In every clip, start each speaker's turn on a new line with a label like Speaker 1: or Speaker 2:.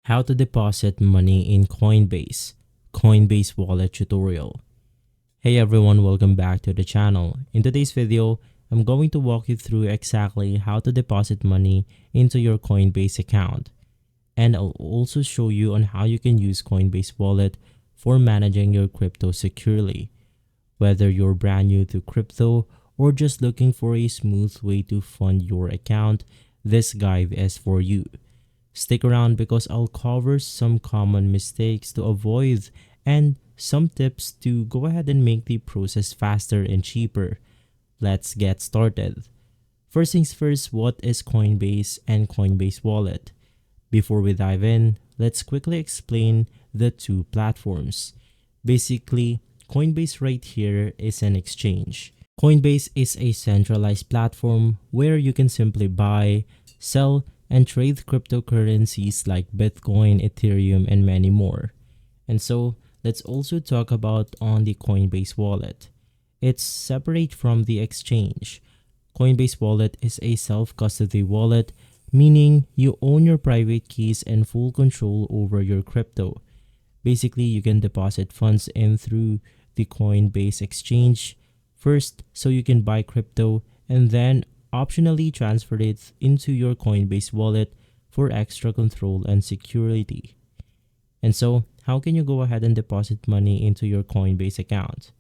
Speaker 1: How to deposit money in Coinbase, Coinbase wallet tutorial. Hey everyone, welcome back to the channel. In today's video, I'm going to walk you through exactly how to deposit money into your Coinbase account. And I'll also show you on how you can use Coinbase wallet for managing your crypto securely. Whether you're brand new to crypto or just looking for a smooth way to fund your account, this guide is for you. Stick around because I'll cover some common mistakes to avoid and some tips to go ahead and make the process faster and cheaper. Let's get started. First things first, what is Coinbase and Coinbase Wallet? Before we dive in, let's quickly explain the two platforms. Basically, Coinbase right here is an exchange. Coinbase is a centralized platform where you can simply buy, sell, and trade cryptocurrencies like Bitcoin, Ethereum, and many more. And so, let's also talk about on the Coinbase wallet. It's separate from the exchange. Coinbase wallet is a self-custody wallet, meaning you own your private keys and full control over your crypto. Basically, you can deposit funds in through the Coinbase exchange first so you can buy crypto and then optionally transfer it into your Coinbase wallet for extra control and security. And so, how can you go ahead and deposit money into your Coinbase account?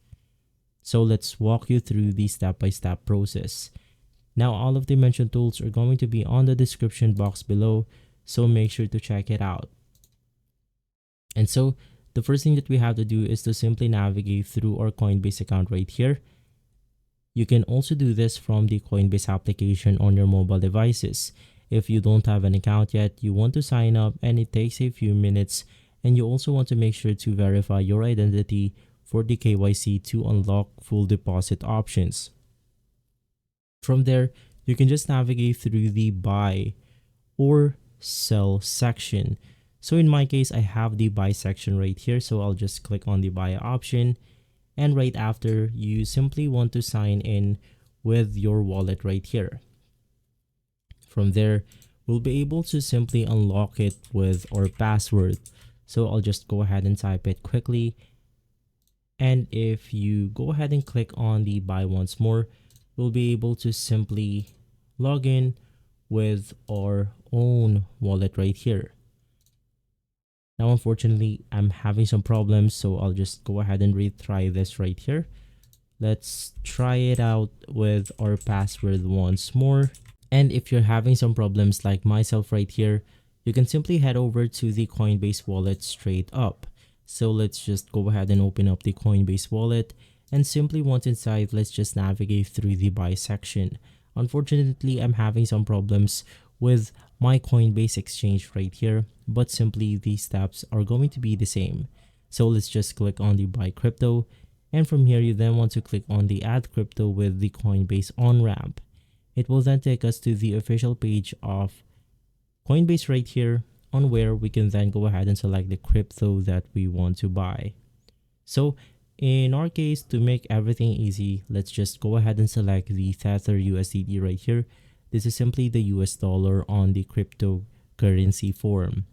Speaker 1: So let's walk you through the step-by-step process. Now, all of the mentioned tools are going to be on the description box below, so make sure to check it out. And so, the first thing that we have to do is to simply navigate through our Coinbase account right here. You can also do this from the Coinbase application on your mobile devices. If you don't have an account yet, you want to sign up and it takes a few minutes, and you also want to make sure to verify your identity for the KYC to unlock full deposit options. From there, you can just navigate through the buy or sell section. So in my case, I have the buy section right here, so I'll just click on the buy option. And right after, you simply want to sign in with your wallet right here. From there, we'll be able to simply unlock it with our password. So I'll just go ahead and type it quickly. And if you go ahead and click on the buy once more, we'll be able to simply log in with our own wallet right here. Now, unfortunately, I'm having some problems, so I'll just go ahead and retry this right here. Let's try it out with our password once more. And if you're having some problems like myself right here, you can simply head over to the Coinbase wallet straight up. So let's just go ahead and open up the Coinbase wallet. And simply once inside, let's just navigate through the buy section. Unfortunately, I'm having some problems with my Coinbase exchange right here, but simply these steps are going to be the same. So let's just click on the buy crypto, and from here you then want to click on the add crypto with the Coinbase on ramp. It will then take us to the official page of Coinbase right here, on where we can then go ahead and select the crypto that we want to buy. So in our case, to make everything easy, let's just go ahead and select the Tether USDT right here. This is simply the US dollar on the cryptocurrency form.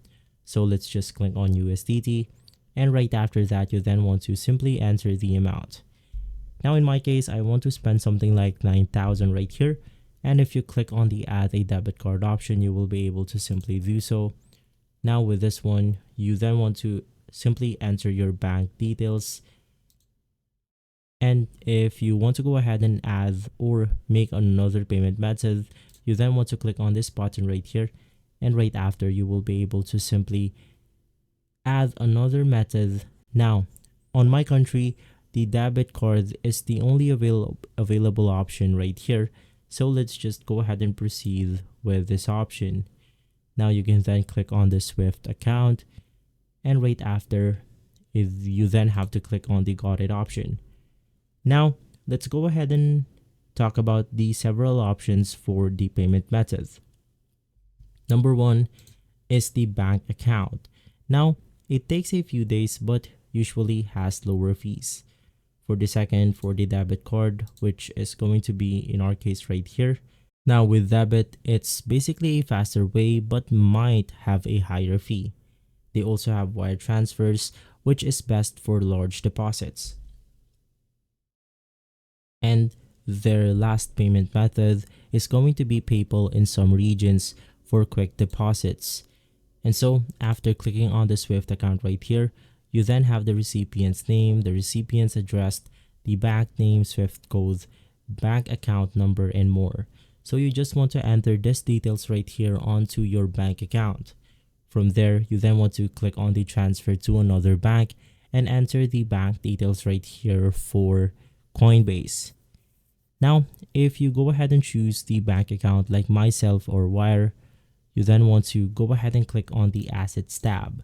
Speaker 1: So let's just click on USDT, and right after that, you then want to simply enter the amount. Now in my case, I want to spend something like 9,000 right here. And if you click on the add a debit card option, you will be able to simply do so. Now with this one, you then want to simply enter your bank details. And if you want to go ahead and add or make another payment method, you then want to click on this button right here. And right after, you will be able to simply add another method. Now, on my country, the debit card is the only available option right here. So let's just go ahead and proceed with this option. Now you can then click on the Swift account. And right after, you then have to click on the Got It option. Now, let's go ahead and talk about the several options for the payment methods. Number one is the bank account. Now, it takes a few days but usually has lower fees. For the second, for the debit card, which is going to be in our case right here. Now with debit, it's basically a faster way but might have a higher fee. They also have wire transfers, which is best for large deposits. And their last payment method is going to be PayPal in some regions for quick deposits. And so after clicking on the Swift account right here, you then have the recipient's name, the recipient's address, the bank name, Swift code, bank account number, and more. So you just want to enter these details right here onto your bank account. From there, you then want to click on the transfer to another bank and enter the bank details right here for Coinbase. Now, if you go ahead and choose the bank account like myself or Wire, you then want to go ahead and click on the Assets tab.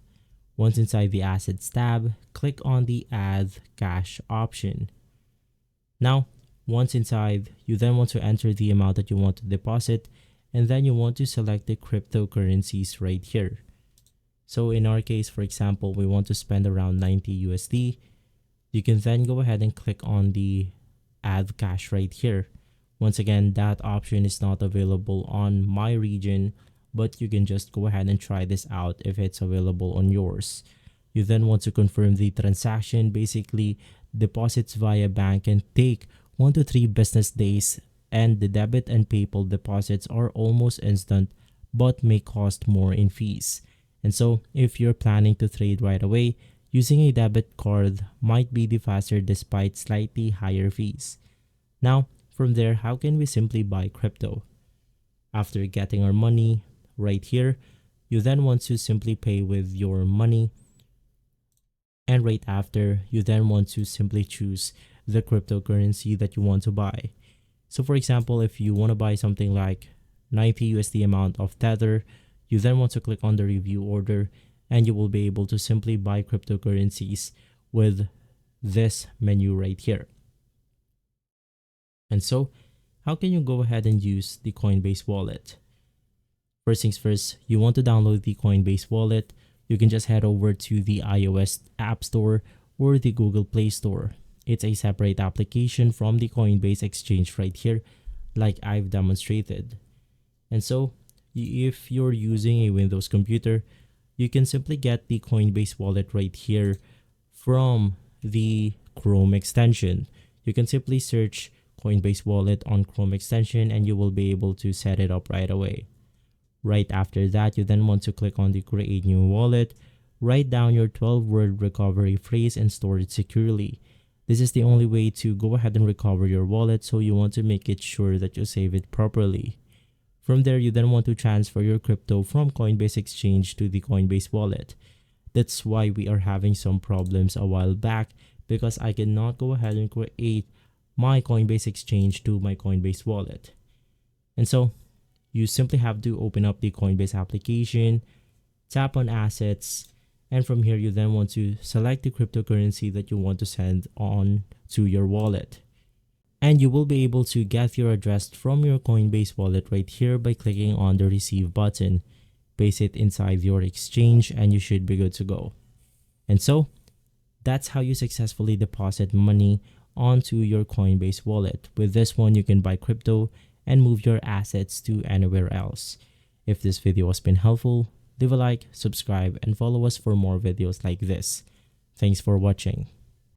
Speaker 1: Once inside the Assets tab, click on the Add Cash option. Now, once inside, you then want to enter the amount that you want to deposit, and then you want to select the cryptocurrencies right here. So in our case, for example, we want to spend around 90 USD. You can then go ahead and click on the Add Cash right here. Once again, that option is not available on my region, but you can just go ahead and try this out if it's available on yours. You then want to confirm the transaction. Basically, deposits via bank can take 1 to 3 business days, and the debit and PayPal deposits are almost instant but may cost more in fees. And so if you're planning to trade right away, using a debit card might be the faster despite slightly higher fees. Now, from there, how can we simply buy crypto? After getting our money right here, you then want to simply pay with your money. And right after, you then want to simply choose the cryptocurrency that you want to buy. So for example, if you want to buy something like 90 USD amount of Tether, you then want to click on the review order, and you will be able to simply buy cryptocurrencies with this menu right here. And so, how can you go ahead and use the Coinbase wallet? First things first, you want to download the Coinbase wallet. You can just head over to the iOS App Store or the Google Play Store. It's a separate application from the Coinbase exchange right here, like I've demonstrated. And so, if you're using a Windows computer, you can simply get the Coinbase wallet right here from the Chrome extension. You can simply search Coinbase wallet on Chrome extension and you will be able to set it up right away. Right after that, you then want to click on the Create New Wallet, write down your 12-word recovery phrase and store it securely. This is the only way to go ahead and recover your wallet, so you want to make it sure that you save it properly. From there, you then want to transfer your crypto from Coinbase Exchange to the Coinbase wallet. That's why we are having some problems a while back, because I cannot go ahead and create my Coinbase Exchange to my Coinbase wallet. And so, you simply have to open up the Coinbase application, tap on Assets, and from here you then want to select the cryptocurrency that you want to send on to your wallet. And you will be able to get your address from your Coinbase wallet right here by clicking on the Receive button. Paste it inside your exchange and you should be good to go. And so, that's how you successfully deposit money onto your Coinbase wallet. With this one, you can buy crypto and move your assets to anywhere else. If this video has been helpful, leave a like, subscribe, and follow us for more videos like this. Thanks for watching.